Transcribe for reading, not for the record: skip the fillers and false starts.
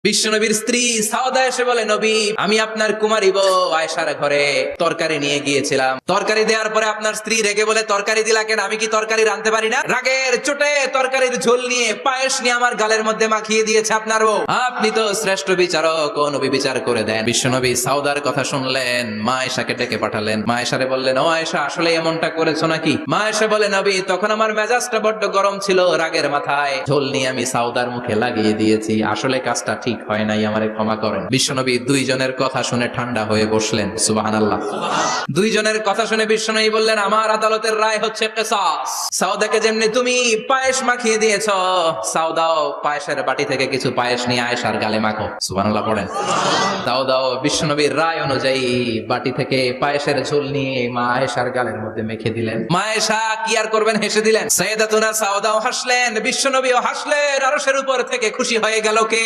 বিশ্বনবীর স্ত্রী সাউদা এসে বলে, নবী, আমি আপনার কুমারী বউ আয়েশার ঘরে তরকারি নিয়ে গিয়েছিলাম। তরকারি দেওয়ার পরে আপনার স্ত্রী রেগে বলে, তরকারি দিলা কেন? আমি কি তরকারি রাঁধতে পারি না? রাগের চোটে তরকারির ঝোল নিয়ে পায়েস নিয়ে আমার গালের মধ্যে মাখিয়ে দিয়েছে আপনার বউ। আপনি তো শ্রেষ্ঠ বিচারক, ও নবী বিচার করে দেন। বিশ্বনবী সাউদার কথা শুনলেন, মা আয়েশাকে ডেকে পাঠালেন। মা আয়েশারে বললেন, ও আয়েশা, আসলে এমনটা করেছো নাকি? মা আয়েশা বলে, নবী, তখন আমার মেজাজটা বড্ড গরম ছিল, রাগের মাথায় ঝোল নিয়ে আমি সাউদার মুখে লাগিয়ে দিয়েছি। আসলে কাজটা ঠিক হয় নাই, আমারে ক্ষমা করেন। বিশ্বনবী দুইজনের কথা শুনে ঠান্ডা হয়ে বসলেন। সুবহানাল্লাহ। দুইজনের কথা শুনে বিশ্বনবী বললেন, আমার আদালতের রায় হচ্ছে কিসাস। সাউদাকে যেমনি তুমি পায়েস মাখিয়ে দিয়েছ, সাউদাও পায়েসের বাটি থেকে কিছু পায়েস নিয়ে আয়েশার গালে মাখো। সুবহানাল্লাহ পড়েন। সাউদাও বিশ্বনবীর রায় অনুযায়ী বাটি থেকে পায়েসের ঝোল নিয়ে মা আয়েশার গালের মধ্যে মেখে দিলেন। মা আয়েশা কি আর করবেন, হেসে দিলেন। সাইয়েদাতুনা সাউদাও হাসলেন, বিশ্বনবীও হাসলেন। আরশের উপর থেকে খুশি হয়ে গেল কে?